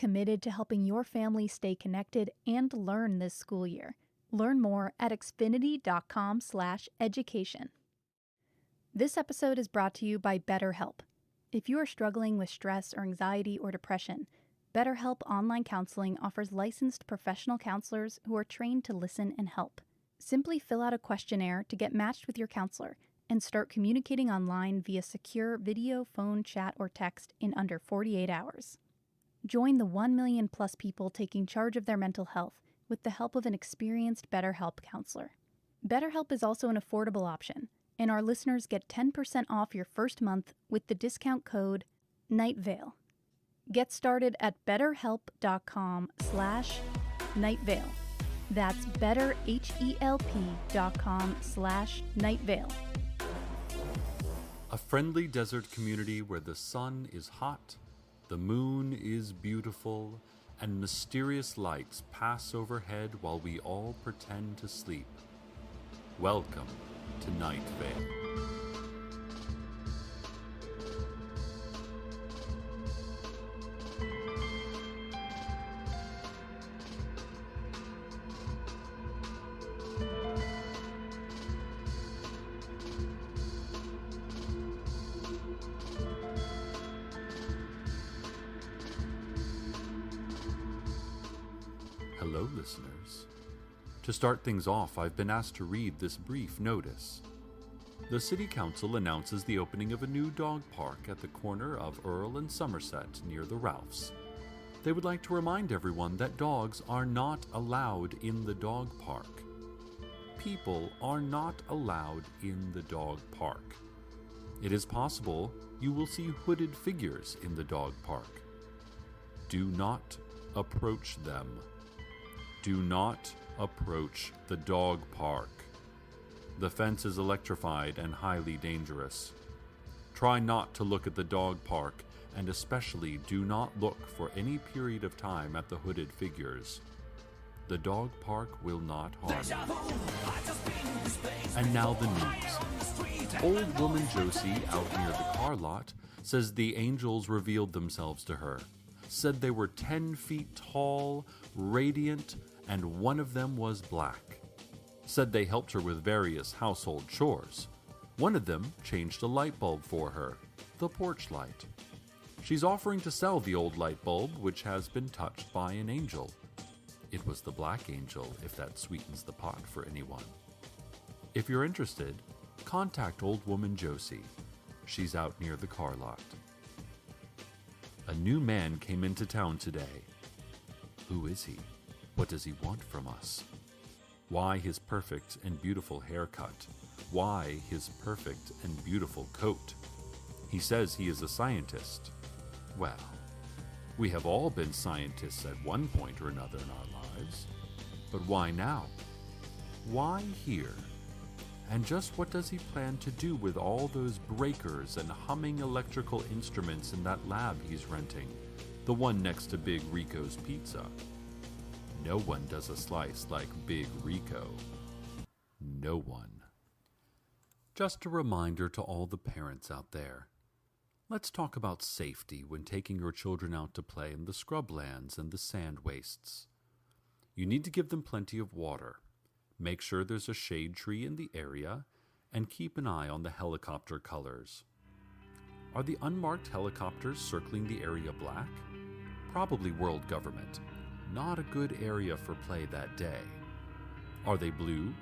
committed to helping your family stay connected and learn this school year. Learn more at xfinity.com/education. This episode is brought to you by BetterHelp. If you are struggling with stress or anxiety or depression, BetterHelp Online Counseling offers licensed professional counselors who are trained to listen and help. Simply fill out a questionnaire to get matched with your counselor and start communicating online via secure video, phone, chat, or text in under 48 hours. Join the 1 million plus people taking charge of their mental health with the help of an experienced BetterHelp counselor. BetterHelp is also an affordable option, and our listeners get 10% off your first month with the discount code Nightvale. Get started at betterhelp.com/Nightvale. That's betterhelp.com/Nightvale. A friendly desert community where the sun is hot, the moon is beautiful, and mysterious lights pass overhead while we all pretend to sleep. Welcome to Nightvale. Hello, listeners. To start things off, I've been asked to read this brief notice. The City Council announces the opening of a new dog park at the corner of Earl and Somerset near the Ralphs. They would like to remind everyone that dogs are not allowed in the dog park. People are not allowed in the dog park. It is possible you will see hooded figures in the dog park. Do not approach them. Do not approach the dog park. The fence is electrified and highly dangerous. Try not to look at the dog park, and especially do not look for any period of time at the hooded figures. The dog park will not harm you. And now the news. Old woman Josie out near the car lot says the angels revealed themselves to her. Said they were 10 feet tall, radiant, and one of them was black. Said they helped her with various household chores. One of them changed a light bulb for her, the porch light. She's offering to sell the old light bulb, which has been touched by an angel. It was the black angel, if that sweetens the pot for anyone. If you're interested, contact Old Woman Josie. She's out near the car lot. A new man came into town today. Who is he? What does he want from us? Why his perfect and beautiful haircut? Why his perfect and beautiful coat? He says he is a scientist. Well, we have all been scientists at one point or another in our lives. But why now? Why here? And just what does he plan to do with all those breakers and humming electrical instruments in that lab he's renting? The one next to Big Rico's Pizza. No one does a slice like Big Rico. No one. Just a reminder to all the parents out there. Let's talk about safety when taking your children out to play in the scrublands and the sand wastes. You need to give them plenty of water. Make sure there's a shade tree in the area, and keep an eye on the helicopter colors. Are the unmarked helicopters circling the area black? Probably world government. Not a good area for play that day. Are they blue?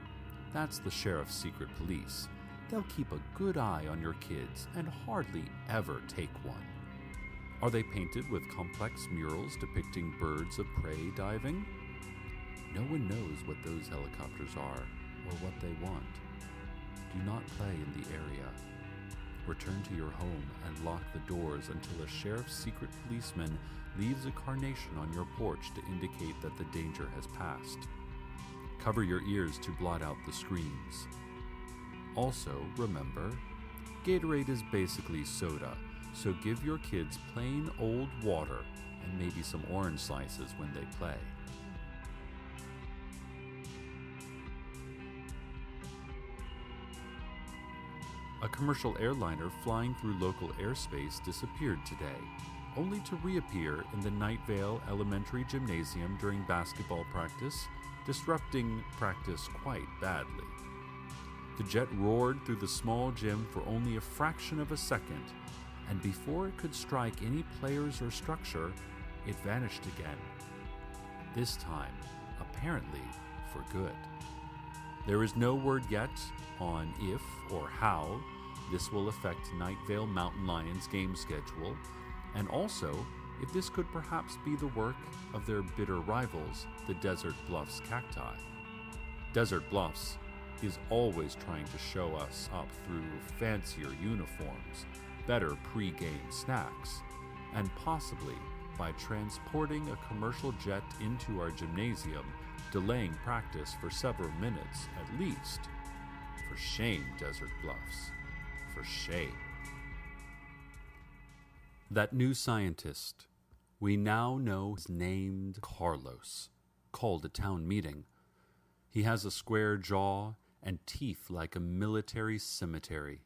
That's the sheriff's secret police. They'll keep a good eye on your kids and hardly ever take one. Are they painted with complex murals depicting birds of prey diving? No one knows what those helicopters are or what they want. Do not play in the area. Return to your home and lock the doors until a sheriff's secret policeman leaves a carnation on your porch to indicate that the danger has passed. Cover your ears to blot out the screams. Also, remember, Gatorade is basically soda, so give your kids plain old water and maybe some orange slices when they play. A commercial airliner flying through local airspace disappeared today. only to reappear in the Nightvale Elementary Gymnasium during basketball practice, disrupting practice quite badly. The jet roared through the small gym for only a fraction of a second, and before it could strike any players or structure, it vanished again. This time, apparently, for good. There is no word yet on if or how this will affect Nightvale Mountain Lions' game schedule, and also if this could perhaps be the work of their bitter rivals, the Desert Bluffs Cacti. Desert Bluffs is always trying to show us up through fancier uniforms, better pre-game snacks, and possibly by transporting a commercial jet into our gymnasium, delaying practice for several minutes at least. For shame, Desert Bluffs. For shame. That new scientist, we now know, is named Carlos, called a town meeting. He has a square jaw and teeth like a military cemetery.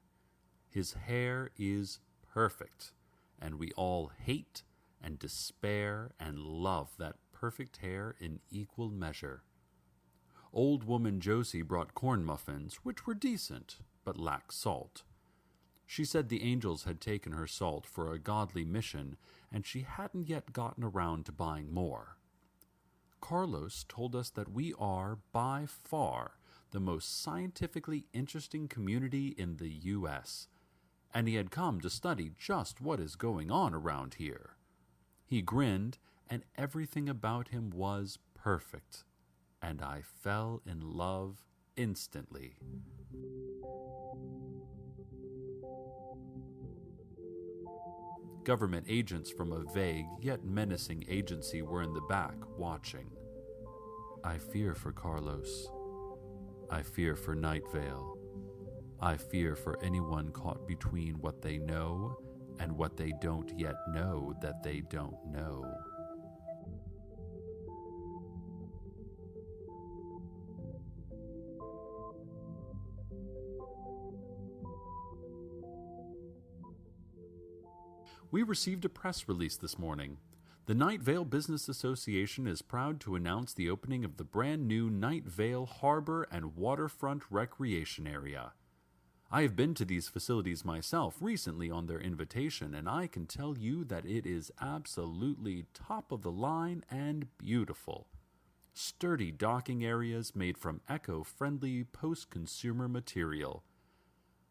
His hair is perfect, and we all hate and despair and love that perfect hair in equal measure. Old woman Josie brought corn muffins, which were decent, but lacked salt. She said the angels had taken her salt for a godly mission, and she hadn't yet gotten around to buying more. Carlos told us that we are, by far, the most scientifically interesting community in the U.S., and he had come to study just what is going on around here. He grinned, and everything about him was perfect, and I fell in love instantly. Government agents from a vague yet menacing agency were in the back, watching. I fear for Carlos. I fear for Nightvale. I fear for anyone caught between what they know and what they don't yet know that they don't know. We received a press release this morning. The Nightvale Business Association is proud to announce the opening of the brand new Nightvale Harbor and Waterfront Recreation Area. I have been to these facilities myself recently on their invitation, and I can tell you that it is absolutely top of the line and beautiful. Sturdy docking areas made from eco-friendly post-consumer material.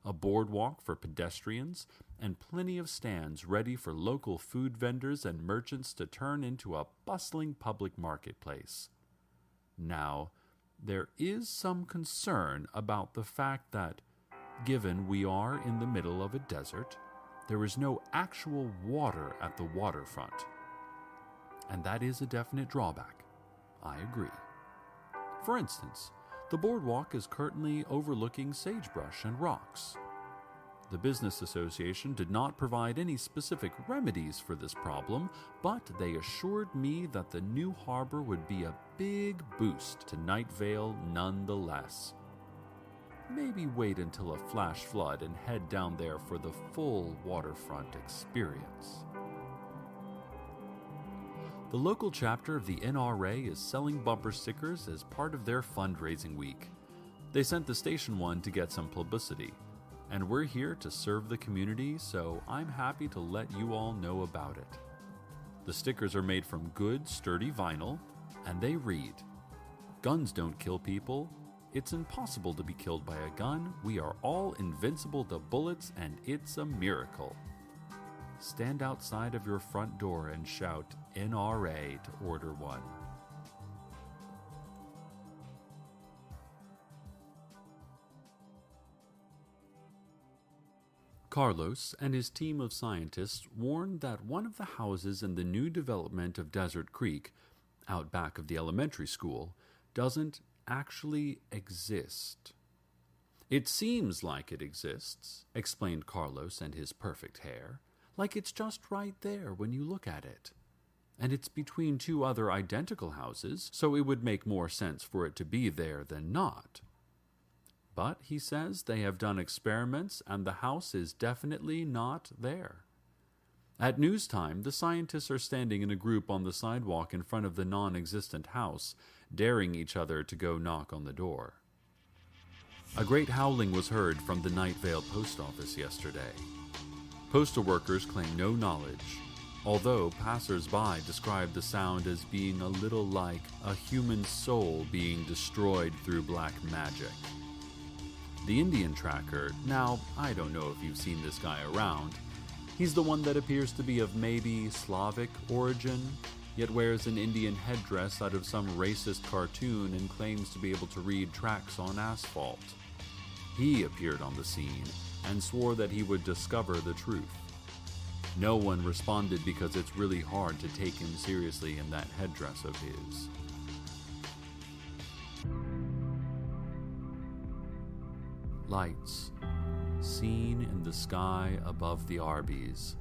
A boardwalk for pedestrians, and plenty of stands ready for local food vendors and merchants to turn into a bustling public marketplace. Now, there is some concern about the fact that, given we are in the middle of a desert, there is no actual water at the waterfront. And that is a definite drawback. I agree. For instance, the boardwalk is currently overlooking sagebrush and rocks. The Business Association did not provide any specific remedies for this problem, but they assured me that the new harbor would be a big boost to Nightvale nonetheless. Maybe wait until a flash flood and head down there for the full waterfront experience. The local chapter of the NRA is selling bumper stickers as part of their fundraising week. They sent the station one to get some publicity, and we're here to serve the community, so I'm happy to let you all know about it. The stickers are made from good, sturdy vinyl, and they read, "Guns don't kill people. It's impossible to be killed by a gun. We are all invincible to bullets, and it's a miracle. Stand outside of your front door and shout NRA to order one." Carlos and his team of scientists warned that one of the houses in the new development of Desert Creek, out back of the elementary school, doesn't actually exist. "It seems like it exists," explained Carlos and his perfect hair, "like it's just right there when you look at it. And it's between two other identical houses, so it would make more sense for it to be there than not. But, he says, they have done experiments and the house is definitely not there. At news time, the scientists are standing in a group on the sidewalk in front of the non-existent house, daring each other to go knock on the door. A great howling was heard from the Nightvale post office yesterday. Postal workers claim no knowledge, although passers-by describe the sound as being a little like a human soul being destroyed through black magic. The Indian tracker, now, I don't know if you've seen this guy around. He's the one that appears to be of maybe Slavic origin, yet wears an Indian headdress out of some racist cartoon and claims to be able to read tracks on asphalt. He appeared on the scene and swore that he would discover the truth. No one responded because it's really hard to take him seriously in that headdress of his. Lights seen in the sky above the Arby's.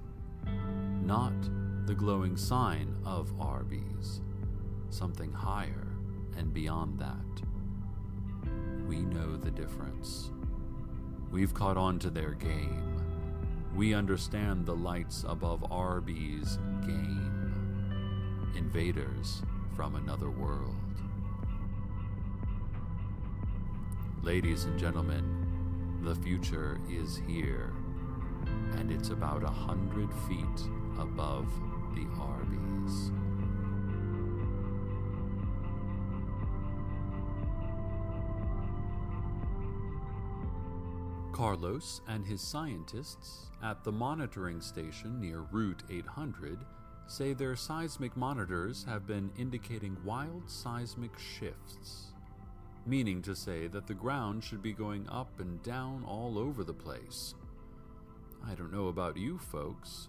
Not the glowing sign of Arby's. Something higher and beyond that. We know the difference. We've caught on to their game. We understand the lights above Arby's game. Invaders from another world. Ladies and gentlemen, the future is here, and it's about 100 feet above the Arby's. Carlos and his scientists at the monitoring station near Route 800 say their seismic monitors have been indicating wild seismic shifts, meaning to say that the ground should be going up and down all over the place. I don't know about you folks,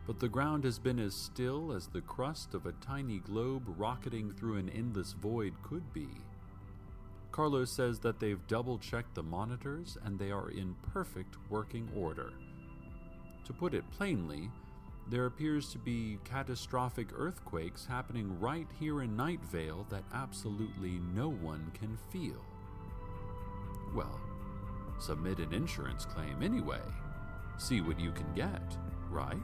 but the ground has been as still as the crust of a tiny globe rocketing through an endless void could be. Carlos says that they've double-checked the monitors and they are in perfect working order. To put it plainly, there appears to be catastrophic earthquakes happening right here in Nightvale that absolutely no one can feel. Well, submit an insurance claim anyway. See what you can get, right?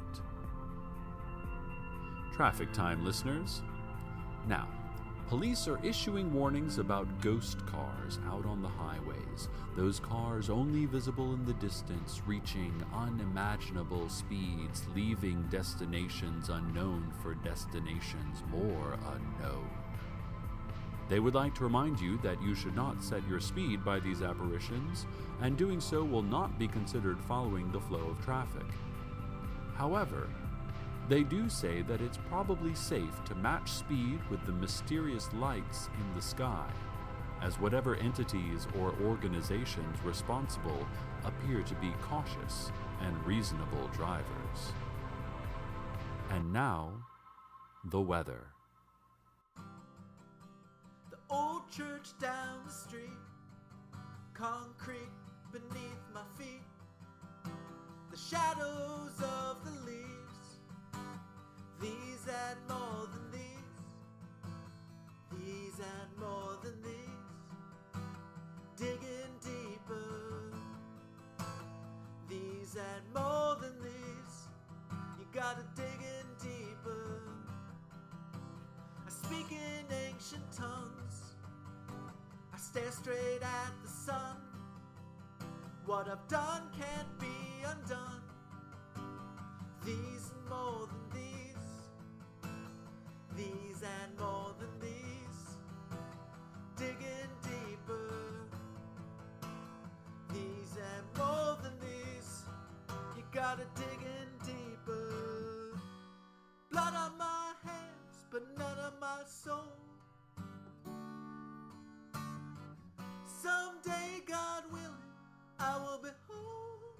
Traffic time, listeners. Now, police are issuing warnings about ghost cars out on the highways. Those cars only visible in the distance, reaching unimaginable speeds, leaving destinations unknown for destinations more unknown. They would like to remind you that you should not set your speed by these apparitions, and doing so will not be considered following the flow of traffic. However, they do say that it's probably safe to match speed with the mysterious lights in the sky, as whatever entities or organizations responsible appear to be cautious and reasonable drivers. And now, the weather. The old church down the street, concrete beneath my feet, the shadows of the leaves. These and more than these and more than these, digging deeper. These and more than these, you gotta dig in deeper. I speak in ancient tongues, I stare straight at the sun. What I've done can't be undone. These and more than these and more than these, digging deeper. These and more than these, you gotta dig in deeper. Blood on my hands, but none of my soul. Someday, God willing, I will be whole.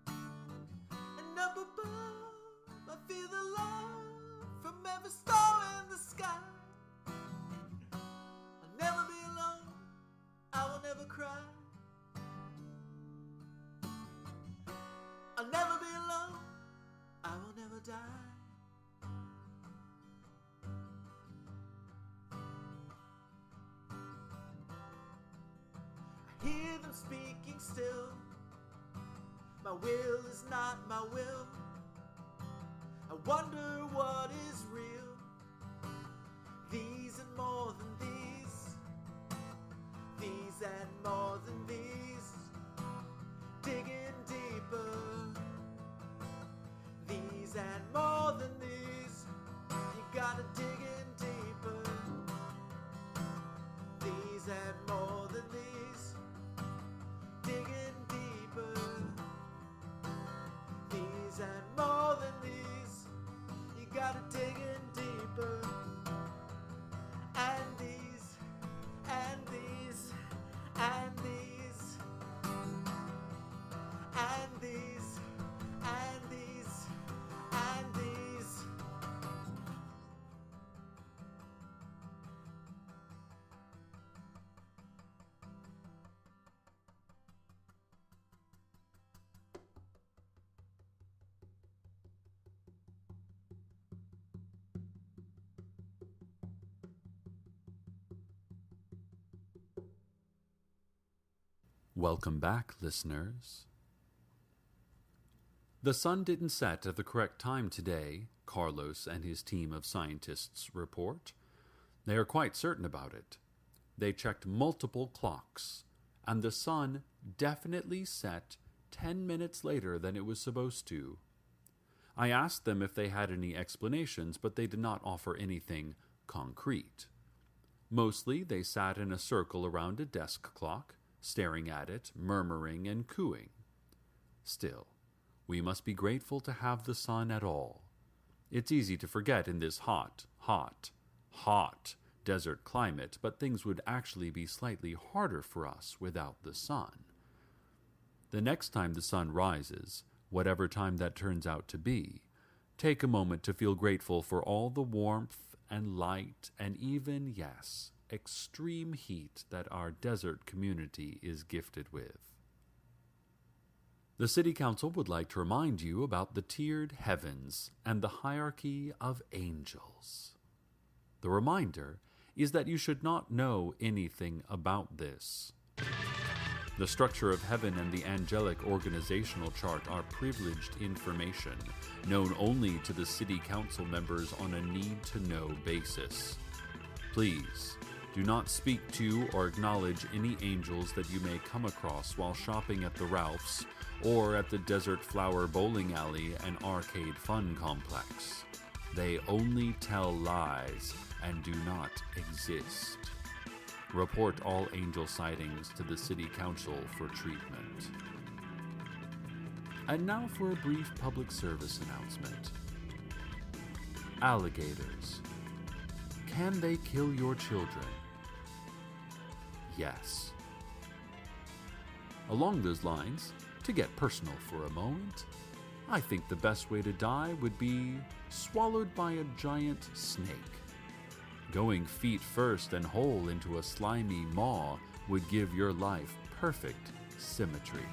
And up above, I feel the love from every star in the sky. I'll never be alone, I will never cry. I'll never be alone, I will never die. I hear them speaking still. My will is not my will. wonder what is real. These and more than these. These and more than these. Digging deeper. These and more than these. You gotta dig in deeper. These and more than these. Digging deeper. These and more than these. You gotta dig in deeper. And these, and these, and these, and these, and these, and these. Welcome back, listeners. The sun didn't set at the correct time today, Carlos and his team of scientists report. They are quite certain about it. They checked multiple clocks, and the sun definitely set 10 minutes later than it was supposed to. I asked them if they had any explanations, but they did not offer anything concrete. Mostly, they sat in a circle around a desk clock, staring at it, murmuring and cooing. Still, we must be grateful to have the sun at all. It's easy to forget in this hot desert climate, but things would actually be slightly harder for us without the sun. The next time the sun rises, whatever time that turns out to be, take a moment to feel grateful for all the warmth and light and even, yes, extreme heat that our desert community is gifted with. The City Council would like to remind you about the tiered heavens and the hierarchy of angels. The reminder is that you should not know anything about this. The structure of heaven and the angelic organizational chart are privileged information, known only to the City Council members on a need-to-know basis. Please, do not speak to or acknowledge any angels that you may come across while shopping at the Ralphs or at the Desert Flower Bowling Alley and Arcade Fun Complex. They only tell lies and do not exist. Report all angel sightings to the City Council for treatment. And now for a brief public service announcement. Alligators. Can they kill your children? Yes. Along those lines, to get personal for a moment, I think the best way to die would be swallowed by a giant snake. Going feet first and whole into a slimy maw would give your life perfect symmetry.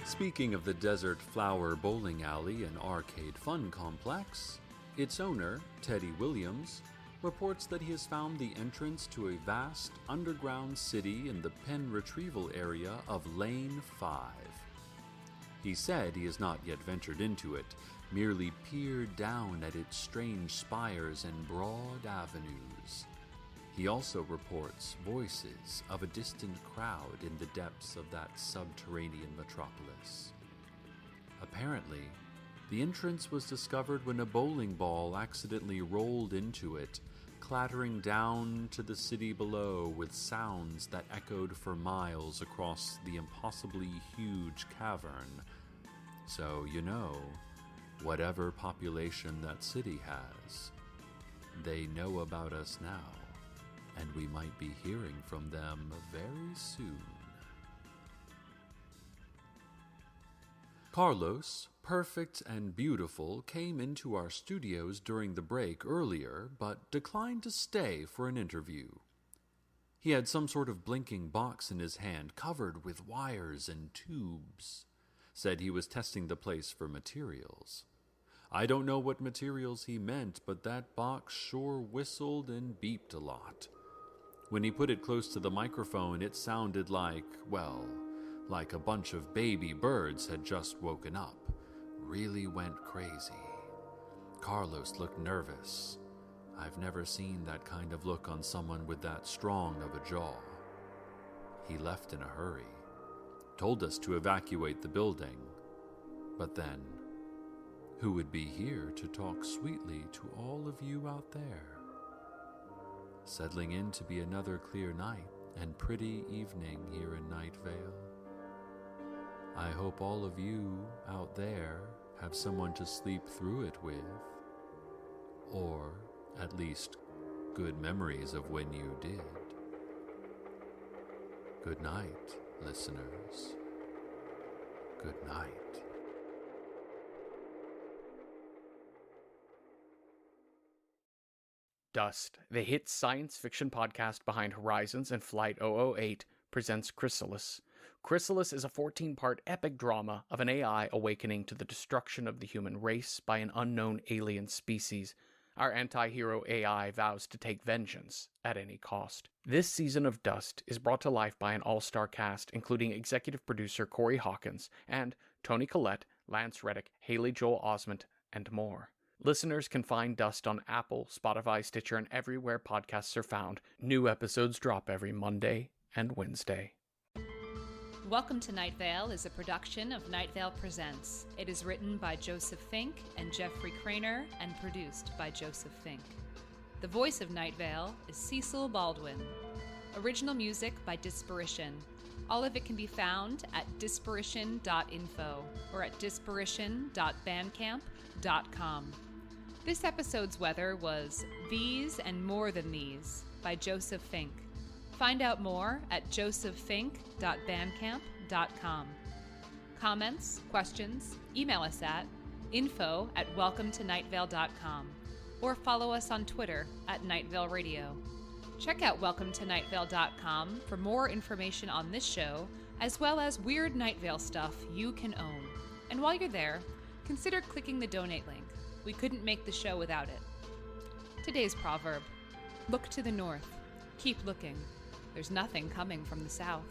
Speaking of the Desert Flower Bowling Alley and Arcade Fun Complex, its owner, Teddy Williams, reports that he has found the entrance to a vast underground city in the pen retrieval area of Lane 5. He said he has not yet ventured into it, merely peered down at its strange spires and broad avenues. He also reports voices of a distant crowd in the depths of that subterranean metropolis. Apparently, the entrance was discovered when a bowling ball accidentally rolled into it, clattering down to the city below with sounds that echoed for miles across the impossibly huge cavern. So, whatever population that city has, they know about us now, and we might be hearing from them very soon. Carlos, perfect and beautiful, came into our studios during the break earlier, but declined to stay for an interview. He had some sort of blinking box in his hand, covered with wires and tubes. Said he was testing the place for materials. I don't know what materials he meant, but that box sure whistled and beeped a lot. When he put it close to the microphone, it sounded like, well, like a bunch of baby birds had just woken up, really went crazy. Carlos looked nervous. I've never seen that kind of look on someone with that strong of a jaw. He left in a hurry, told us to evacuate the building, but then, who would be here to talk sweetly to all of you out there? Settling in to be another clear night and pretty evening here in Nightvale. I hope all of you out there have someone to sleep through it with, or at least good memories of when you did. Good night, listeners. Good night. Dust, the hit science fiction podcast behind Horizons and Flight 008, presents Chrysalis. Chrysalis is a 14-part epic drama of an AI awakening to the destruction of the human race by an unknown alien species. Our anti-hero AI vows to take vengeance at any cost. This season of Dust is brought to life by an all-star cast, including executive producer Corey Hawkins and Toni Collette, Lance Reddick, Haley Joel Osment, and more. Listeners can find Dust on Apple, Spotify, Stitcher, and everywhere podcasts are found. New episodes drop every Monday and Wednesday. Welcome to Nightvale is a production of Nightvale Presents. It is written by Joseph Fink and Jeffrey Craner and produced by Joseph Fink. The voice of Nightvale is Cecil Baldwin. Original music by Disparition. All of it can be found at disparition.info or at disparition.bandcamp.com. This episode's weather was These and More Than These by Joseph Fink. Find out more at joseph.fink.bandcamp.com. Comments, questions, email us at info@welcometonightvale.com or follow us on Twitter at Nightvale Radio. Check out welcometonightvale.com for more information on this show, as well as weird Nightvale stuff you can own. And while you're there, consider clicking the donate link. We couldn't make the show without it. Today's proverb: look to the north, keep looking. There's nothing coming from the south.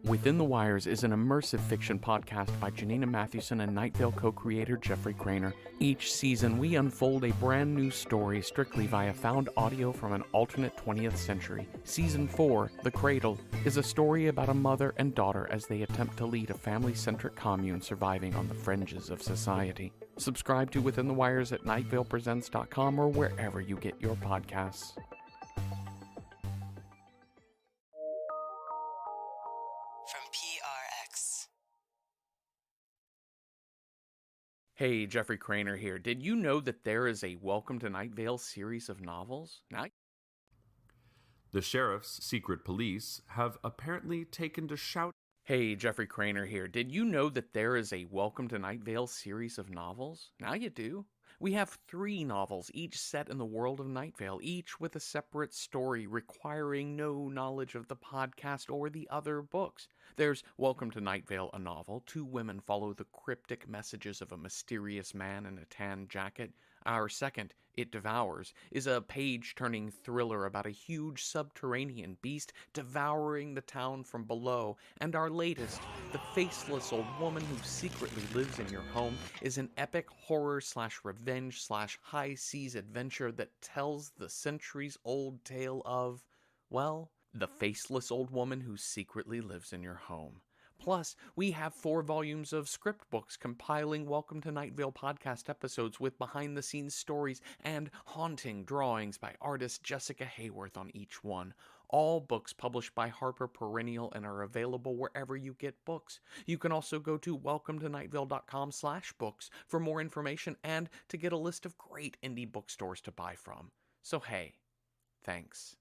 Within the Wires is an immersive fiction podcast by Janina Mathewson and Nightvale co-creator Jeffrey Craner. Each season, we unfold a brand new story strictly via found audio from an alternate 20th century. Season 4, The Cradle, is a story about a mother and daughter as they attempt to lead a family-centric commune surviving on the fringes of society. Subscribe to Within the Wires at nightvalepresents.com or wherever you get your podcasts. From PRX. Hey, Jeffrey Craner here. Did you know that there is a Welcome to Nightvale series of novels? The sheriff's secret police have apparently taken to shout. Hey, Jeffrey Craner here. Did you know that there is a Welcome to Nightvale series of novels? Now you do. We have 3 novels, each set in the world of Nightvale, each with a separate story requiring no knowledge of the podcast or the other books. There's Welcome to Nightvale, a novel. 2 women follow the cryptic messages of a mysterious man in a tan jacket. Our second, It Devours, is a page-turning thriller about a huge subterranean beast devouring the town from below. And our latest, The Faceless Old Woman Who Secretly Lives in Your Home, is an epic horror/revenge/high seas adventure that tells the centuries-old tale of, well, the faceless old woman who secretly lives in your home. Plus, we have 4 volumes of script books compiling Welcome to Nightvale podcast episodes with behind-the-scenes stories and haunting drawings by artist Jessica Hayworth on each one. All books published by Harper Perennial and are available wherever you get books. You can also go to welcometonightvale.com/books for more information and to get a list of great indie bookstores to buy from. So hey, thanks.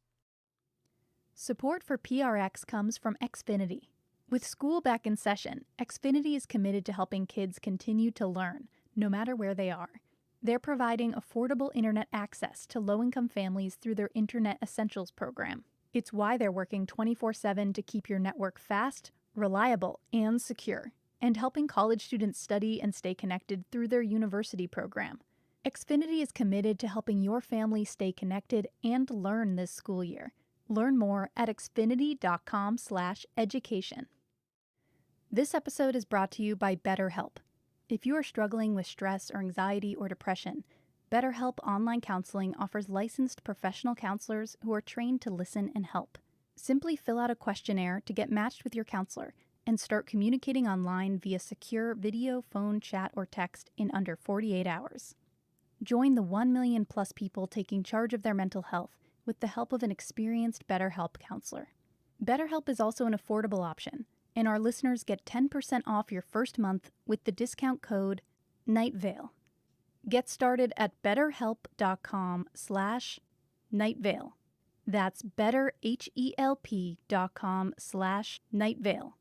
Support for PRX comes from Xfinity. With school back in session, Xfinity is committed to helping kids continue to learn, no matter where they are. They're providing affordable internet access to low-income families through their Internet Essentials program. It's why they're working 24/7 to keep your network fast, reliable, and secure, and helping college students study and stay connected through their university program. Xfinity is committed to helping your family stay connected and learn this school year. Learn more at xfinity.com/education. This episode is brought to you by BetterHelp. If you are struggling with stress or anxiety or depression, BetterHelp Online Counseling offers licensed professional counselors who are trained to listen and help. Simply fill out a questionnaire to get matched with your counselor and start communicating online via secure video, phone, chat, or text in under 48 hours. Join the 1 million plus people taking charge of their mental health with the help of an experienced BetterHelp counselor. BetterHelp is also an affordable option, and our listeners get 10% off your first month with the discount code Nightvale. Get started at betterhelp.com/Nightvale. That's betterhelp.com/Nightvale.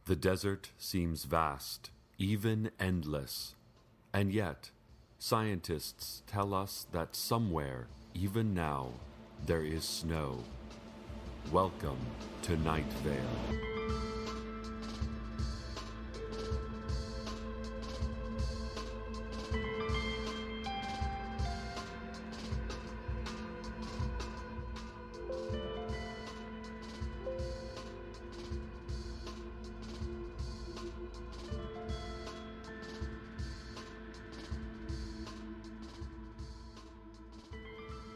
The desert seems vast, even endless, and yet scientists tell us that somewhere, even now, there is snow. Welcome to Nightvale.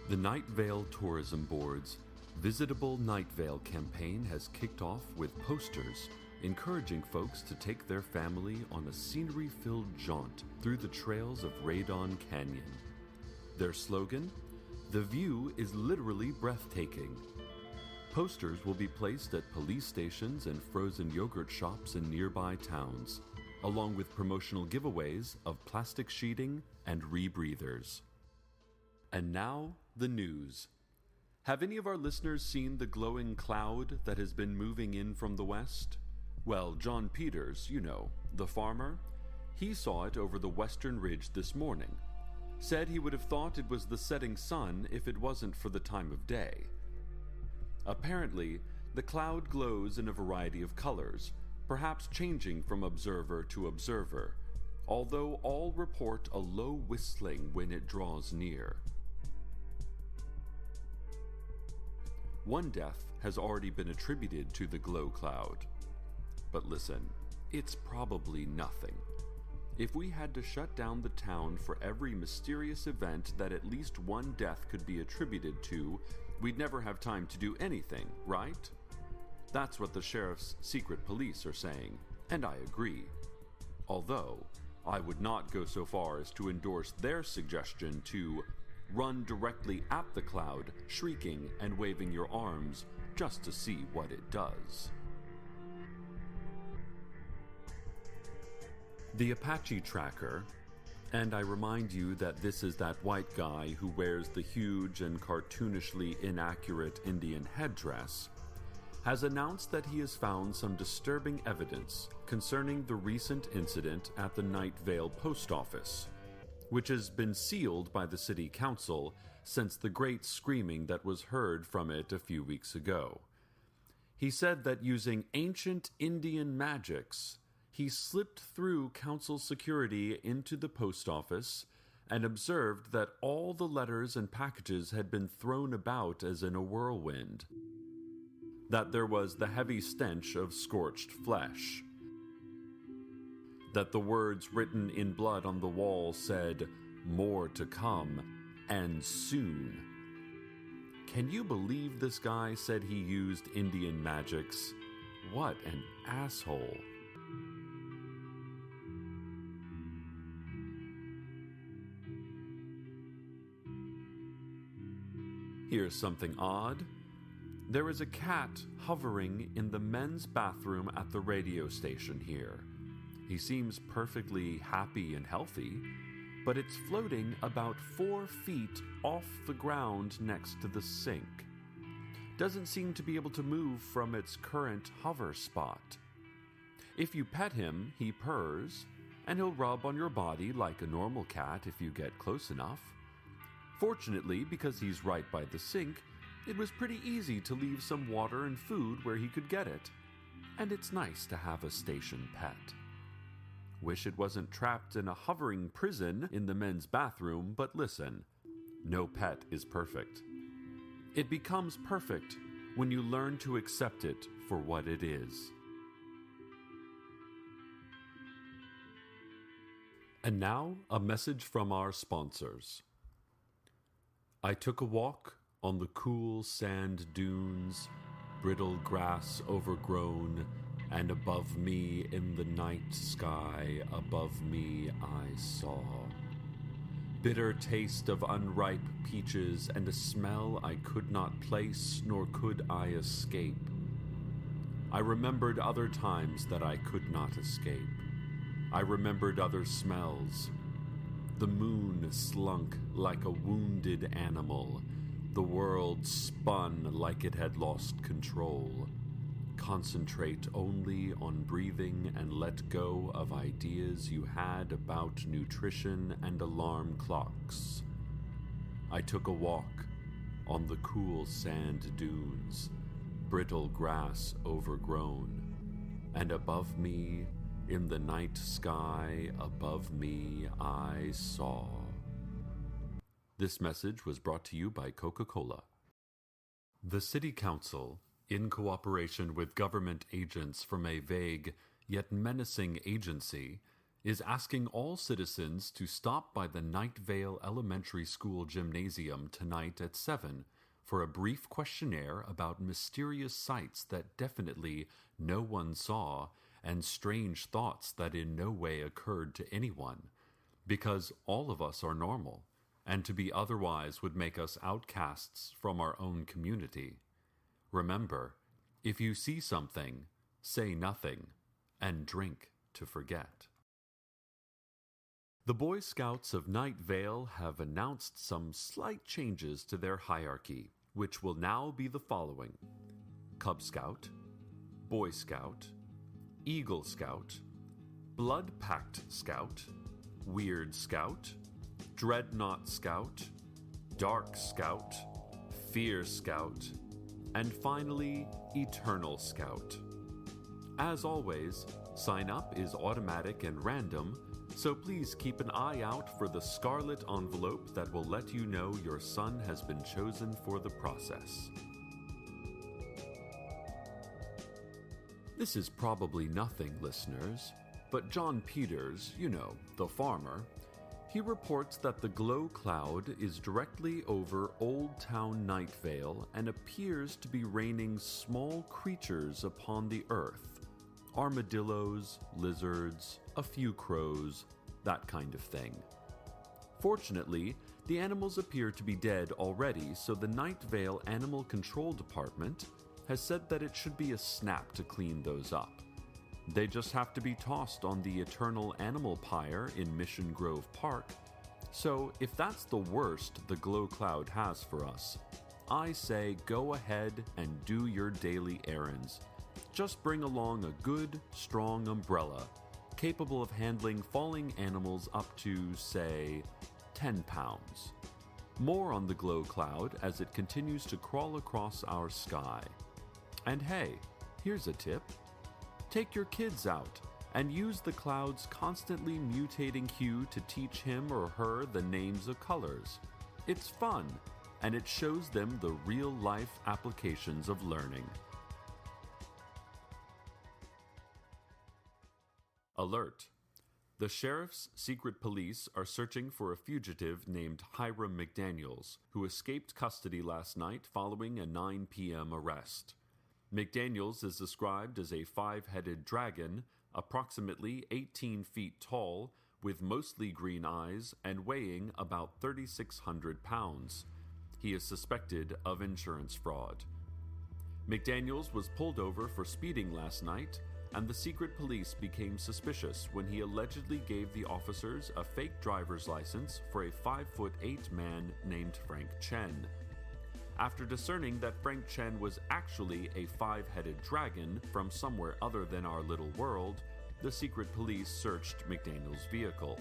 The Nightvale Tourism Board's Visitable Nightvale campaign has kicked off with posters encouraging folks to take their family on a scenery-filled jaunt through the trails of Radon Canyon. Their slogan, "The view is literally breathtaking." Posters will be placed at police stations and frozen yogurt shops in nearby towns, along with promotional giveaways of plastic sheeting and rebreathers. And now, the news. Have any of our listeners seen the glowing cloud that has been moving in from the west? Well, John Peters, the farmer, he saw it over the western ridge this morning. Said he would have thought it was the setting sun if it wasn't for the time of day. Apparently, the cloud glows in a variety of colors, perhaps changing from observer to observer, although all report a low whistling when it draws near. One death has already been attributed to the glow cloud. But listen, it's probably nothing. If we had to shut down the town for every mysterious event that at least one death could be attributed to, we'd never have time to do anything, right? That's what the sheriff's secret police are saying, and I agree. Although, I would not go so far as to endorse their suggestion to run directly at the cloud, shrieking and waving your arms just to see what it does. The Apache Tracker, and I remind you that this is that white guy who wears the huge and cartoonishly inaccurate Indian headdress, has announced that he has found some disturbing evidence concerning the recent incident at the Nightvale post office, which has been sealed by the city council since the great screaming that was heard from it a few weeks ago. He said that using ancient Indian magics, he slipped through council security into the post office and observed that all the letters and packages had been thrown about as in a whirlwind. That there was the heavy stench of scorched flesh. That the words written in blood on the wall said, "More to come, and soon." Can you believe this guy said he used Indian magics? What an asshole. Here's something odd. There is a cat hovering in the men's bathroom at the radio station here. He seems perfectly happy and healthy, but it's floating about 4 feet off the ground next to the sink. Doesn't seem to be able to move from its current hover spot. If you pet him, he purrs, and he'll rub on your body like a normal cat if you get close enough. Fortunately, because he's right by the sink, it was pretty easy to leave some water and food where he could get it. And it's nice to have a station pet. Wish it wasn't trapped in a hovering prison in the men's bathroom, but listen, no pet is perfect. It becomes perfect when you learn to accept it for what it is. And now, a message from our sponsors. I took a walk on the cool sand dunes, brittle grass overgrown, and above me in the night sky, above me I saw bitter taste of unripe peaches and a smell I could not place nor could I escape. I remembered other times that I could not escape. I remembered other smells. The moon slunk like a wounded animal. The world spun like it had lost control. Concentrate only on breathing and let go of ideas you had about nutrition and alarm clocks. I took a walk on the cool sand dunes, brittle grass overgrown, and above me, in the night sky above me, I saw. This message was brought to you by Coca-Cola. The City Council, in cooperation with government agents from a vague yet menacing agency, is asking all citizens to stop by the Nightvale Elementary School gymnasium tonight at 7 for a brief questionnaire about mysterious sights that definitely no one saw and strange thoughts that in no way occurred to anyone, because all of us are normal, and to be otherwise would make us outcasts from our own community. Remember, if you see something, say nothing, and drink to forget. The Boy Scouts of Nightvale have announced some slight changes to their hierarchy, which will now be the following: Cub Scout, Boy Scout, Eagle Scout, Blood Pact Scout, Weird Scout, Dreadnought Scout, Dark Scout, Fear Scout, and finally, Eternal Scout. As always, sign up is automatic and random, so please keep an eye out for the scarlet envelope that will let you know your son has been chosen for the process. This is probably nothing, listeners, but John Peters, you know, the farmer, he reports that the glow cloud is directly over Old Town Nightvale and appears to be raining small creatures upon the earth. Armadillos, lizards, a few crows, that kind of thing. Fortunately, the animals appear to be dead already, so the Nightvale Animal Control Department has said that it should be a snap to clean those up. They just have to be tossed on the Eternal Animal Pyre in Mission Grove Park. So if that's the worst the glow cloud has for us, I say go ahead and do your daily errands. Just bring along a good, strong umbrella, capable of handling falling animals up to, say, 10 pounds. More on the glow cloud as it continues to crawl across our sky. And hey, here's a tip. Take your kids out and use the cloud's constantly mutating hue to teach him or her the names of colors. It's fun, and it shows them the real-life applications of learning. Alert! The sheriff's secret police are searching for a fugitive named Hiram McDaniels, who escaped custody last night following a 9 p.m. arrest. McDaniels is described as a 5-headed dragon, approximately 18 feet tall, with mostly green eyes and weighing about 3,600 pounds. He is suspected of insurance fraud. McDaniels was pulled over for speeding last night, and the secret police became suspicious when he allegedly gave the officers a fake driver's license for a 5'8" man named Frank Chen. After discerning that Frank Chen was actually a 5-headed dragon from somewhere other than our little world, the secret police searched McDaniel's vehicle.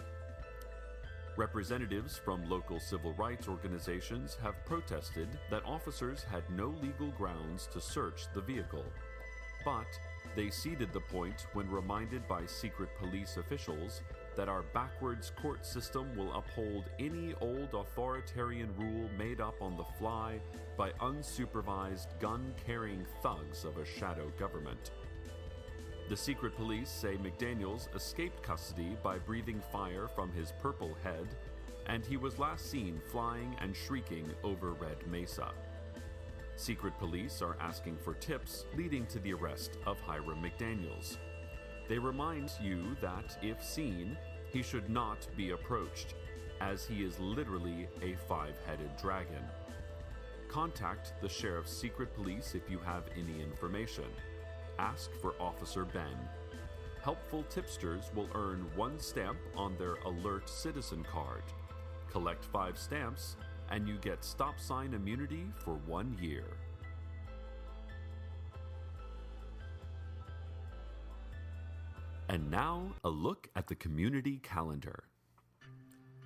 Representatives from local civil rights organizations have protested that officers had no legal grounds to search the vehicle. But They ceded the point when reminded by secret police officials that our backwards court system will uphold any old authoritarian rule made up on the fly by unsupervised gun-carrying thugs of a shadow government. The secret police say McDaniels escaped custody by breathing fire from his purple head, and he was last seen flying and shrieking over Red Mesa. Secret police are asking for tips leading to the arrest of Hiram McDaniels. They remind you that, if seen, he should not be approached, as he is literally a five-headed dragon. Contact the sheriff's secret police if you have any information. Ask for Officer Ben. Helpful tipsters will earn 1 stamp on their Alert Citizen card. Collect 5 stamps, and you get stop sign immunity for 1 year. And now, a look at the community calendar.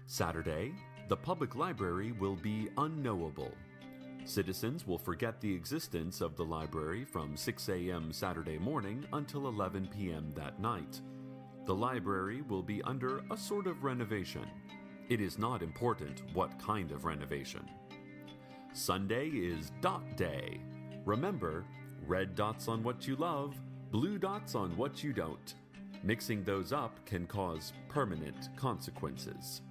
Saturday, the public library will be unknowable. Citizens will forget the existence of the library from 6 a.m. Saturday morning until 11 p.m. that night. The library will be under a sort of renovation. It is not important what kind of renovation. Sunday is Dot Day. Remember, red dots on what you love, blue dots on what you don't. Mixing those up can cause permanent consequences.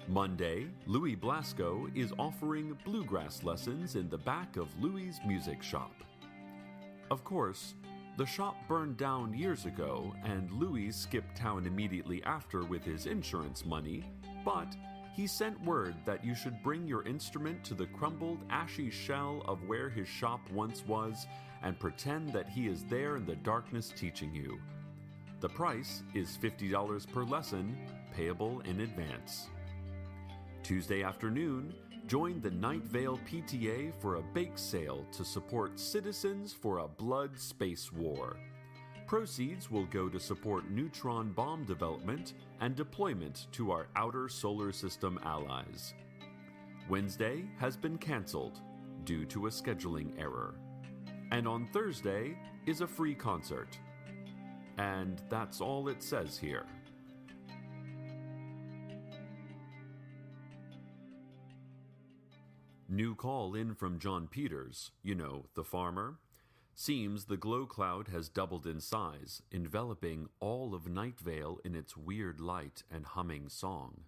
Monday, Louis Blasco is offering bluegrass lessons in the back of Louis's music shop. Of course, the shop burned down years ago and Louis skipped town immediately after with his insurance money, but he sent word that you should bring your instrument to the crumbled, ashy shell of where his shop once was and pretend that he is there in the darkness teaching you. The price is $50 per lesson, payable in advance. Tuesday afternoon, join the Nightvale PTA for a bake sale to support Citizens for a Blood Space War. Proceeds will go to support neutron bomb development and deployment to our outer solar system allies. Wednesday has been canceled due to a scheduling error. And on Thursday is a free concert. And that's all it says here. New call in from John Peters, you know, the farmer. Seems the glow cloud has doubled in size, enveloping all of Nightvale in its weird light and humming song.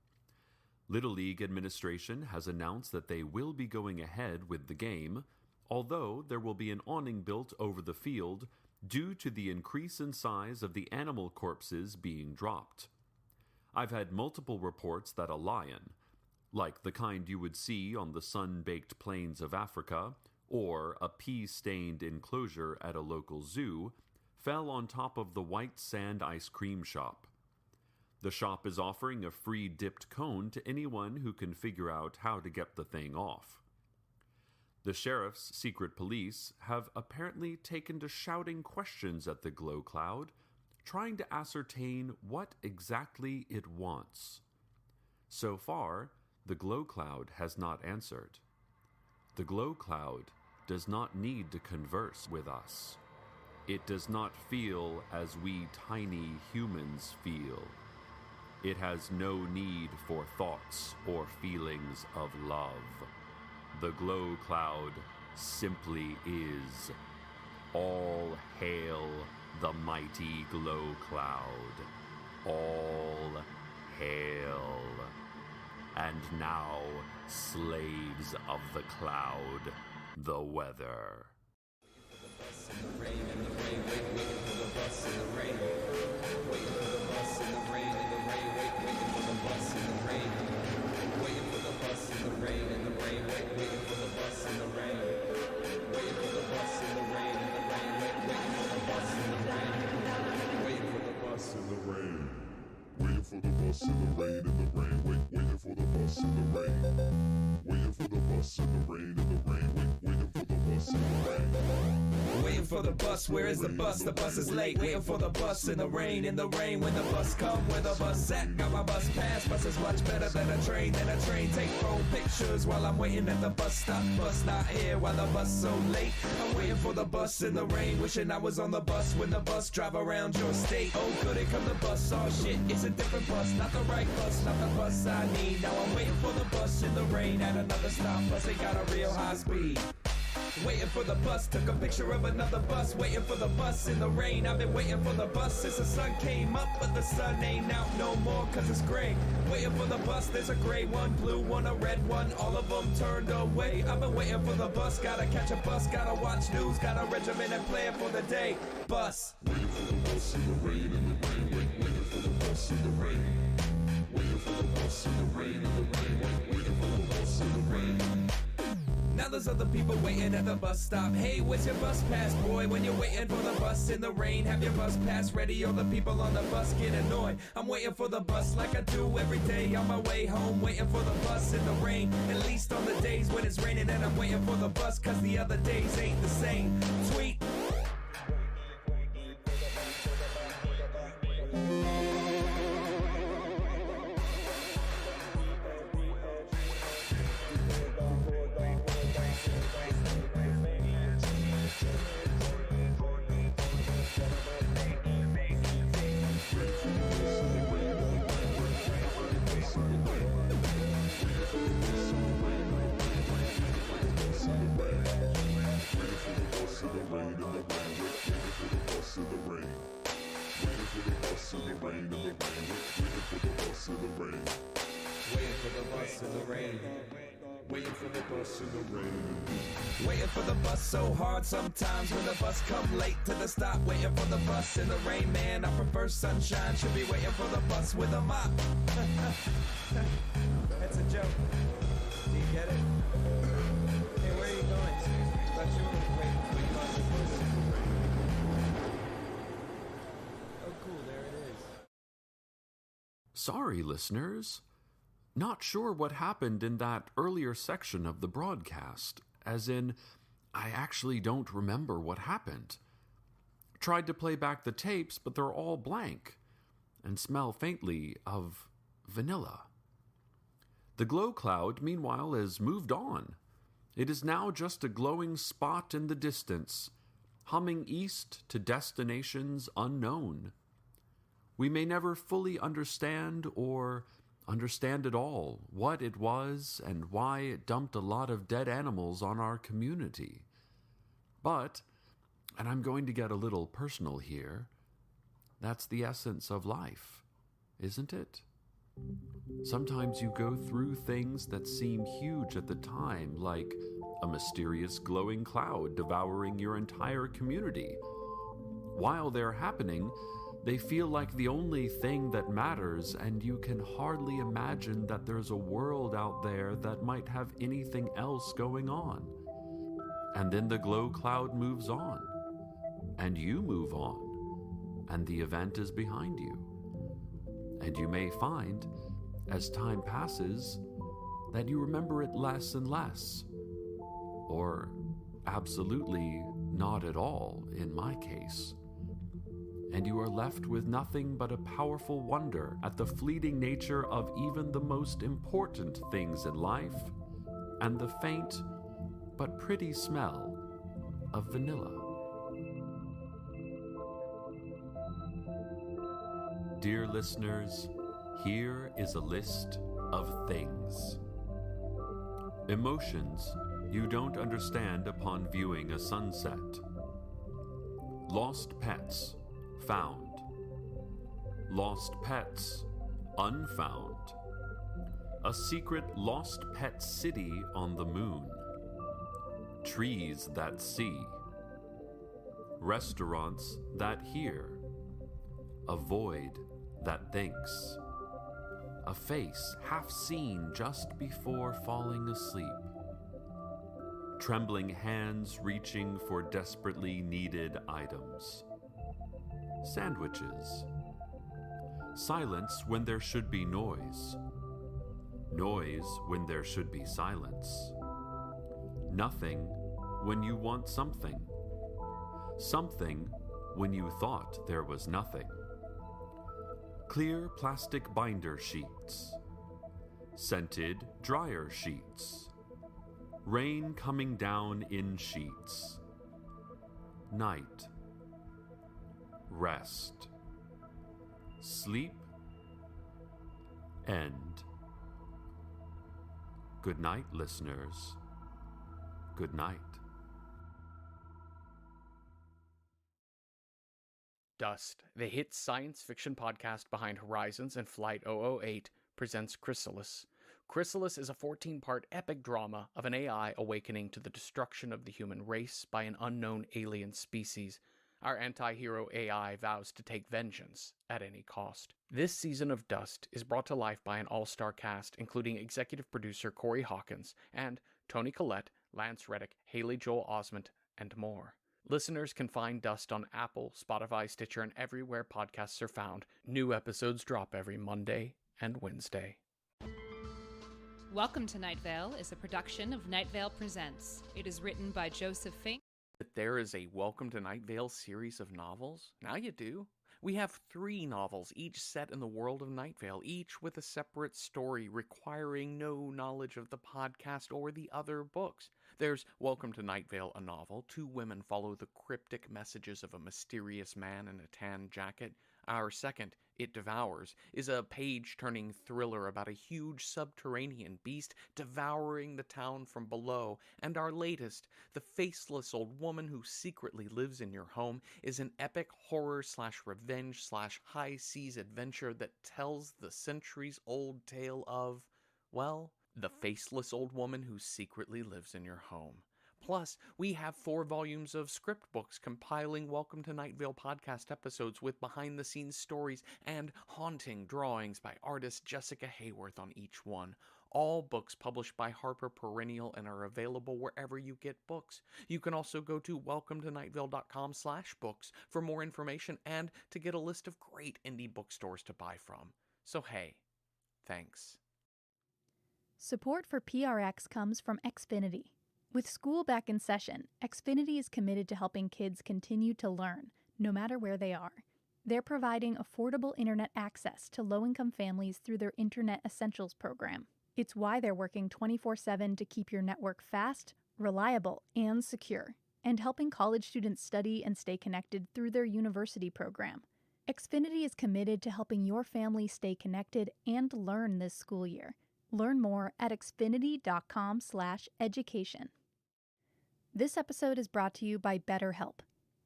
Little League administration has announced that they will be going ahead with the game, although there will be an awning built over the field due to the increase in size of the animal corpses being dropped. I've had multiple reports that a lion, like the kind you would see on the sun-baked plains of Africa, or a pea-stained enclosure at a local zoo, fell on top of the white sand ice cream shop. The shop is offering a free dipped cone to anyone who can figure out how to get the thing off. The sheriff's secret police have apparently taken to shouting questions at the glow cloud, trying to ascertain what exactly it wants. So far, the glow cloud has not answered. The glow cloud does not need to converse with us. It does not feel as we tiny humans feel. It has no need for thoughts or feelings of love. The glow cloud simply is. All hail the mighty glow cloud. All hail. And now, slaves of the cloud, the weather. Waiting for the bus in the rain, in the rain, waiting for the bus in the rain. Waiting for the bus in the rain, in the rain, waiting for the bus in the rain. for the bus. Where is the bus? The bus is late. Waiting for the bus in the rain when the bus come. Where the bus at? Got my bus pass. Bus is much better than a train. Take phone pictures while I'm waiting at the bus stop. Bus not here while the bus so late. I'm waiting for the bus in the rain. Wishing I was on the bus when the bus drive around your state. Oh, could it come the bus? Oh shit, it's a different bus. Not the right bus, not the bus I need. Now I'm waiting for the bus in the rain at another stop. Bus ain't got a real high speed. Waiting for the bus, took a picture of another bus. Waiting for the bus in the rain. I've been waiting for the bus since the sun came up, but the sun ain't out no more cause it's gray. Waiting for the bus, there's a gray one, blue one, a red one, all of them turned away. I've been waiting for the bus, gotta catch a bus, gotta watch news, got a regimen and plan for the day. Bus. Waiting for the bus in the rain, waiting for the bus in the rain. Waiting for the bus in the rain, waiting for the bus in the rain. Now there's other people waiting at the bus stop. Hey, where's your bus pass, boy? When you're waiting for the bus in the rain, have your bus pass ready or the people on the bus get annoyed. I'm waiting for the bus like I do every day on my way home, waiting for the bus in the rain. At least on the days when it's raining and I'm waiting for the bus cause the other days ain't the same. Tweet. Waiting for the bus so hard sometimes when the bus come late to the stop. Waiting for the bus in the rain, man, I prefer sunshine. Should be waiting for the bus with a mop. That's a joke. Do you get it? Hey, where are you going? Thought you were waiting for the bus. Oh, cool, there it is. Sorry, listeners. Not sure what happened in that earlier section of the broadcast, as in, I actually don't remember what happened. Tried to play back the tapes, but they're all blank, and smell faintly of vanilla. The glow cloud, meanwhile, has moved on. It is now just a glowing spot in the distance, humming east to destinations unknown. We may never fully understand or understand at all what it was and why it dumped a lot of dead animals on our community. But, and I'm going to get a little personal here, that's the essence of life, isn't it? Sometimes you go through things that seem huge at the time, like a mysterious glowing cloud devouring your entire community. While they're happening, they feel like the only thing that matters, and you can hardly imagine that there's a world out there that might have anything else going on. And then the glow cloud moves on, and you move on, and the event is behind you. And you may find, as time passes, that you remember it less and less, or absolutely not at all in my case. And you are left with nothing but a powerful wonder at the fleeting nature of even the most important things in life, and the faint but pretty smell of vanilla. Dear listeners, here is a list of things. Emotions you don't understand upon viewing a sunset. Lost pets found. Lost pets unfound. A secret lost pet city on the moon. Trees that see. Restaurants that hear. A void that thinks. A face half seen just before falling asleep. Trembling hands reaching for desperately needed items. Sandwiches. Silence when there should be noise. Noise when there should be silence. Nothing when you want something. Something when you thought there was nothing. Clear plastic binder sheets. Scented dryer sheets. Rain coming down in sheets. Night. Rest. Sleep. End. Good night, listeners. Good night. Dust, the hit science fiction podcast behind Horizons and Flight 008, presents Chrysalis. Chrysalis is a 14-part epic drama of an AI awakening to the destruction of the human race by an unknown alien species. Our anti-hero AI vows to take vengeance at any cost. This season of Dust is brought to life by an all-star cast, including executive producer Corey Hawkins and Toni Collette, Lance Reddick, Haley Joel Osment, and more. Listeners can find Dust on Apple, Spotify, Stitcher, and everywhere podcasts are found. New episodes drop every Monday and Wednesday. Welcome to Nightvale is a production of Nightvale Presents. It is written by Joseph Fink. There is a Welcome to Nightvale series of novels? Now you do. We have 3 novels, each set in the world of Nightvale, each with a separate story requiring no knowledge of the podcast or the other books. There's Welcome to Nightvale, a novel. 2 women follow the cryptic messages of a mysterious man in a tan jacket. Our second, It Devours, is a page-turning thriller about a huge subterranean beast devouring the town from below. And our latest, The Faceless Old Woman Who Secretly Lives in Your Home, is an epic horror/revenge/high-seas adventure that tells the centuries-old tale of, well, the faceless old woman who secretly lives in your home. Plus, we have 4 volumes of script books compiling Welcome to Nightvale podcast episodes with behind-the-scenes stories and haunting drawings by artist Jessica Hayworth on each one. All books published by Harper Perennial and are available wherever you get books. You can also go to welcometonightvale.com/books for more information and to get a list of great indie bookstores to buy from. So hey, thanks. Support for PRX comes from Xfinity. With school back in session, Xfinity is committed to helping kids continue to learn, no matter where they are. They're providing affordable internet access to low-income families through their Internet Essentials program. It's why they're working 24/7 to keep your network fast, reliable, and secure, and helping college students study and stay connected through their university program. Xfinity is committed to helping your family stay connected and learn this school year. Learn more at xfinity.com/education. This episode is brought to you by BetterHelp.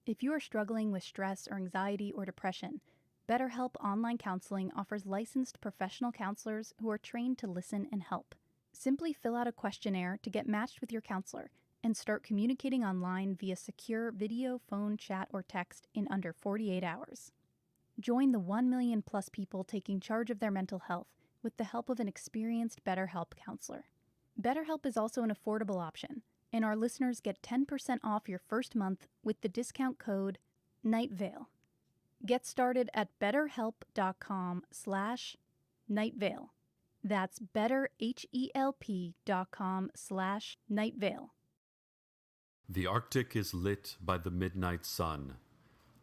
If you are struggling with stress or anxiety or depression, BetterHelp Online Counseling offers licensed professional counselors who are trained to listen and help. Simply fill out a questionnaire to get matched with your counselor and start communicating online via secure video, phone, chat, or text in under 48 hours. Join the 1 million plus people taking charge of their mental health with the help of an experienced BetterHelp counselor. BetterHelp is also an affordable option, and our listeners get 10% off your first month with the discount code NIGHTVALE. Get started at betterhelp.com/NIGHTVALE. That's betterhelp.com/NIGHTVALE. The Arctic is lit by the midnight sun.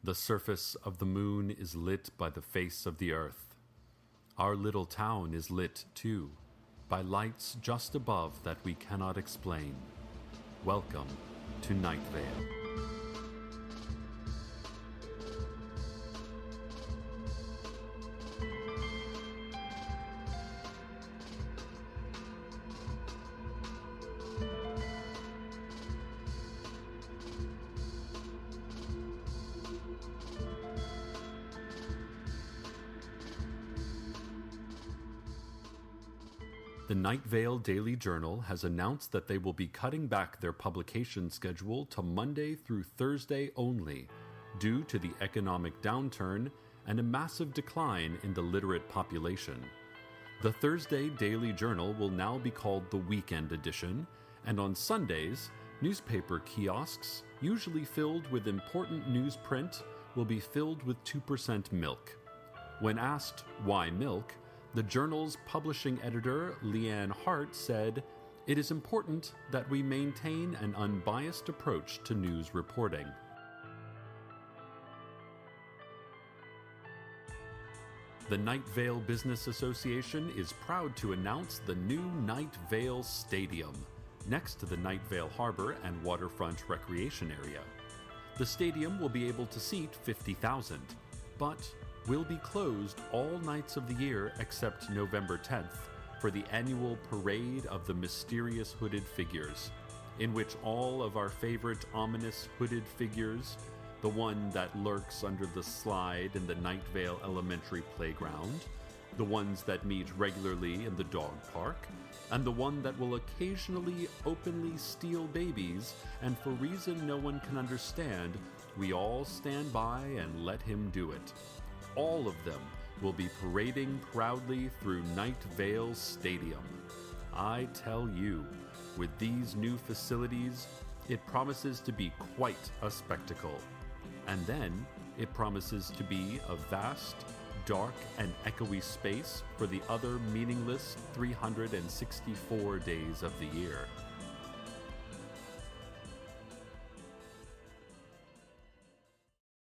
The surface of the moon is lit by the face of the earth. Our little town is lit, too, by lights just above that we cannot explain. Welcome to Nightvale. The Nightvale Daily Journal has announced that they will be cutting back their publication schedule to Monday through Thursday only, due to the economic downturn and a massive decline in the literate population. The Thursday Daily Journal will now be called the Weekend Edition, and on Sundays, newspaper kiosks, usually filled with important newsprint, will be filled with 2% milk. When asked why milk, the journal's publishing editor, Leanne Hart, said, "It is important that we maintain an unbiased approach to news reporting." The Nightvale Business Association is proud to announce the new Nightvale Stadium, next to the Nightvale Harbor and Waterfront Recreation Area. The stadium will be able to seat 50,000, but will be closed all nights of the year except November 10th for the annual Parade of the Mysterious Hooded Figures, in which all of our favorite ominous hooded figures, the one that lurks under the slide in the Nightvale Elementary Playground, the ones that meet regularly in the dog park, and the one that will occasionally openly steal babies, and for reason no one can understand, we all stand by and let him do it. All of them will be parading proudly through Nightvale Stadium. I tell you, with these new facilities, it promises to be quite a spectacle. And then, it promises to be a vast, dark, and echoey space for the other meaningless 364 days of the year.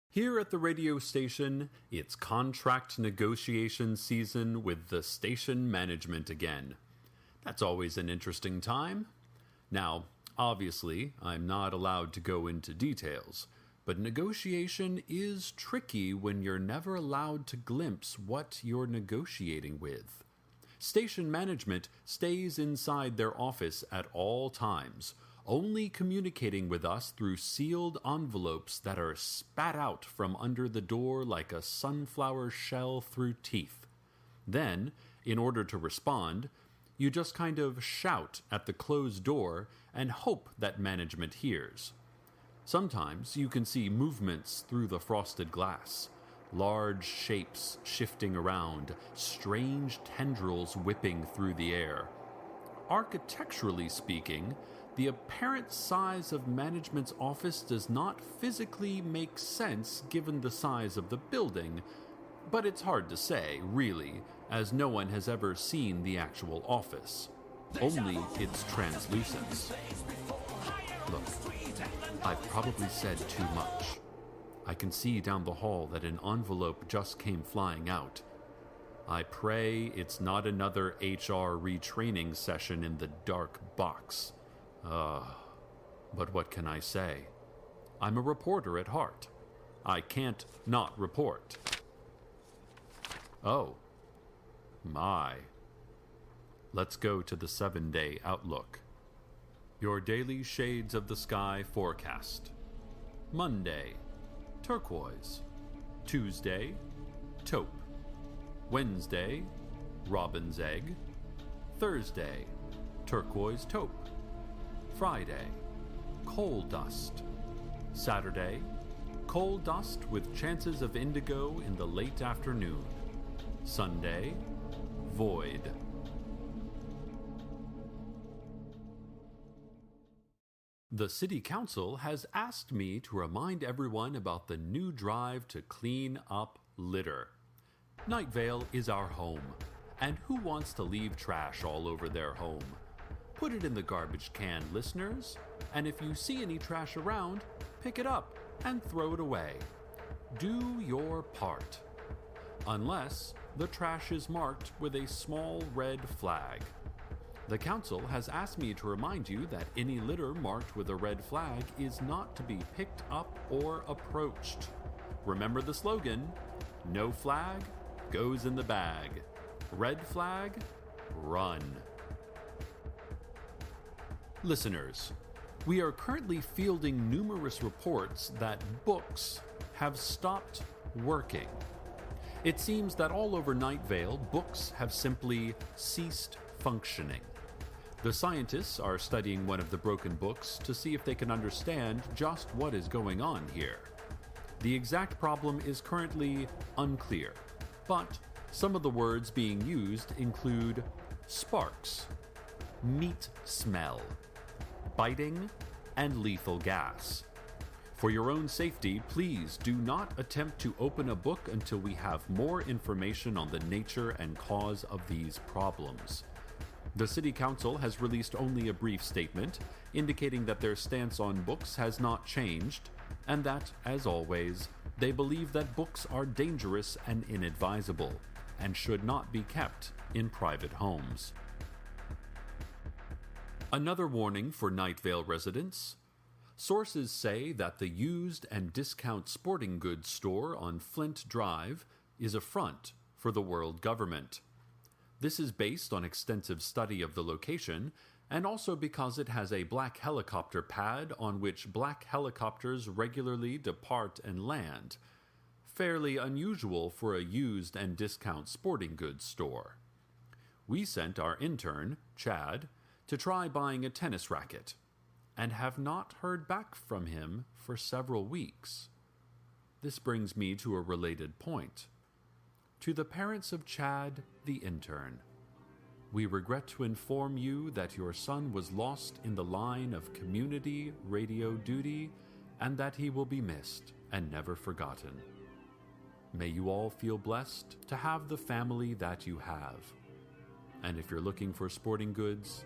Here at the radio station, it's contract negotiation season with the station management again. That's always an interesting time. Now, obviously, I'm not allowed to go into details, but negotiation is tricky when you're never allowed to glimpse what you're negotiating with. Station management stays inside their office at all times, only communicating with us through sealed envelopes that are spat out from under the door like a sunflower shell through teeth. Then, in order to respond, you just kind of shout at the closed door and hope that management hears. Sometimes you can see movements through the frosted glass, large shapes shifting around, strange tendrils whipping through the air. Architecturally speaking, the apparent size of management's office does not physically make sense given the size of the building, but it's hard to say, really, as no one has ever seen the actual office, only its translucence. Look, I've probably said too much. I can see down the hall that an envelope just came flying out. I pray it's not another HR retraining session in the dark box. But what can I say? I'm a reporter at heart. I can't not report. Oh, my. Let's go to the 7-day outlook. Your daily shades of the sky forecast. Monday, turquoise. Tuesday, taupe. Wednesday, robin's egg. Thursday, turquoise taupe. Friday, coal dust. Saturday, coal dust with chances of indigo in the late afternoon. Sunday, void. The City Council has asked me to remind everyone about the new drive to clean up litter. Nightvale is our home, and who wants to leave trash all over their home? Put it in the garbage can, listeners, and if you see any trash around, pick it up and throw it away. Do your part. Unless the trash is marked with a small red flag. The council has asked me to remind you that any litter marked with a red flag is not to be picked up or approached. Remember the slogan, no flag goes in the bag. Red flag, run. Listeners, we are currently fielding numerous reports that books have stopped working. It seems that all over Nightvale, books have simply ceased functioning. The scientists are studying one of the broken books to see if they can understand just what is going on here. The exact problem is currently unclear, but some of the words being used include sparks, meat smell, biting, and lethal gas. For your own safety, please do not attempt to open a book until we have more information on the nature and cause of these problems. The City Council has released only a brief statement, indicating that their stance on books has not changed, and that, as always, they believe that books are dangerous and inadvisable. and should not be kept in private homes. Another warning for Nightvale residents. Sources say that the used and discount sporting goods store on Flint Drive is a front for the world government. This is based on extensive study of the location, and also because it has a black helicopter pad on which black helicopters regularly depart and land. Fairly unusual for a used and discount sporting goods store. We sent our intern, Chad, to try buying a tennis racket, and have not heard back from him for several weeks. This brings me to a related point. To the parents of Chad, the intern, we regret to inform you that your son was lost in the line of community radio duty and that he will be missed and never forgotten. May you all feel blessed to have the family that you have. And if you're looking for sporting goods,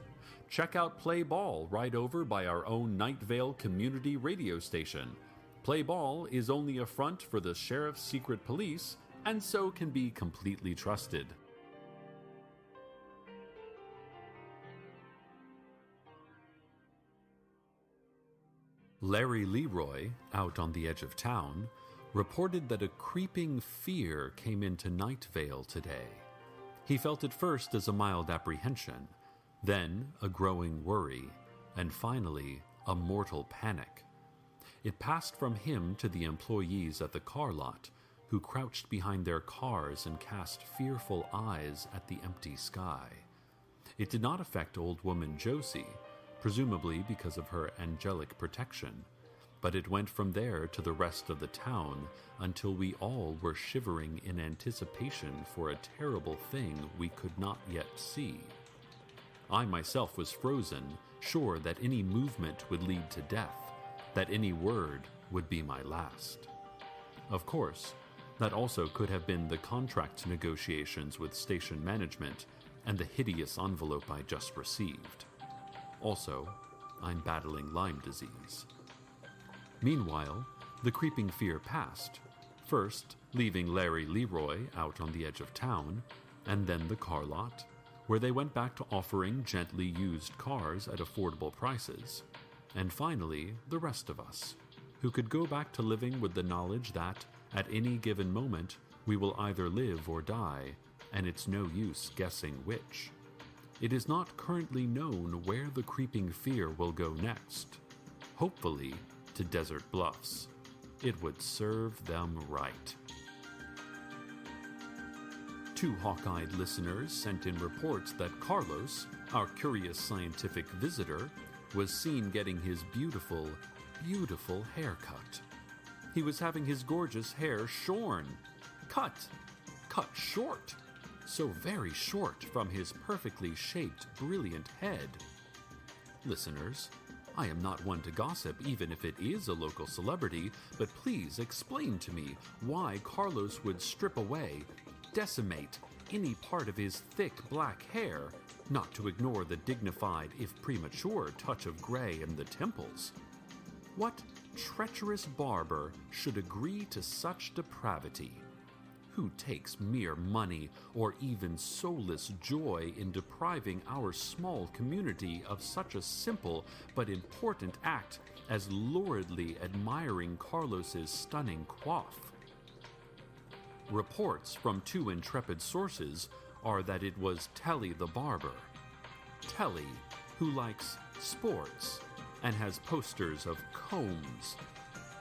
check out Play Ball right over by our own Nightvale community radio station. Play Ball is only a front for the sheriff's secret police, and so can be completely trusted. Larry Leroy, out on the edge of town, reported that a creeping fear came into Nightvale today. He felt it first as a mild apprehension, then a growing worry, and finally a mortal panic. It passed from him to the employees at the car lot, who crouched behind their cars and cast fearful eyes at the empty sky. It did not affect old woman Josie, presumably because of her angelic protection, but it went from there to the rest of the town until we all were shivering in anticipation for a terrible thing we could not yet see. I myself was frozen, sure that any movement would lead to death, that any word would be my last. Of course, that also could have been the contract negotiations with station management and the hideous envelope I just received. Also, I'm battling Lyme disease. Meanwhile, the creeping fear passed, first leaving Larry Leroy out on the edge of town, and then the car lot, where they went back to offering gently used cars at affordable prices, and finally the rest of us, who could go back to living with the knowledge that, at any given moment, we will either live or die, and it's no use guessing which. It is not currently known where the creeping fear will go next. Hopefully, to Desert Bluffs. It would serve them right. 2 hawk-eyed listeners sent in reports that Carlos, our curious scientific visitor, was seen getting his beautiful, beautiful haircut. He was having his gorgeous hair shorn. Cut short. So very short from his perfectly shaped, brilliant head. Listeners, I am not one to gossip even if it is a local celebrity, but please explain to me why Carlos would strip away, decimate any part of his thick black hair, not to ignore the dignified, if premature, touch of gray in the temples. What treacherous barber should agree to such depravity? Who takes mere money or even soulless joy in depriving our small community of such a simple but important act as luridly admiring Carlos's stunning coif? Reports from 2 intrepid sources are that it was Telly the barber. Telly, who likes sports and has posters of combs.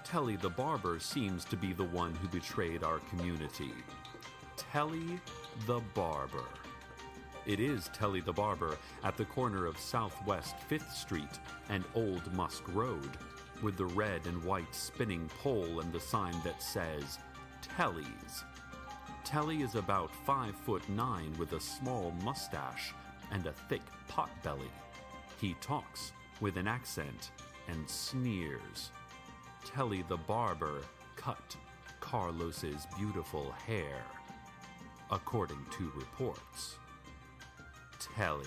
Telly the barber seems to be the one who betrayed our community. Telly the barber. It is Telly the barber at the corner of Southwest 5th Street and Old Musk Road, with the red and white spinning pole and the sign that says, Telly's. Telly is about 5'9" with a small mustache and a thick pot belly. He talks with an accent and sneers. Telly the barber cut Carlos's beautiful hair, according to reports. Telly.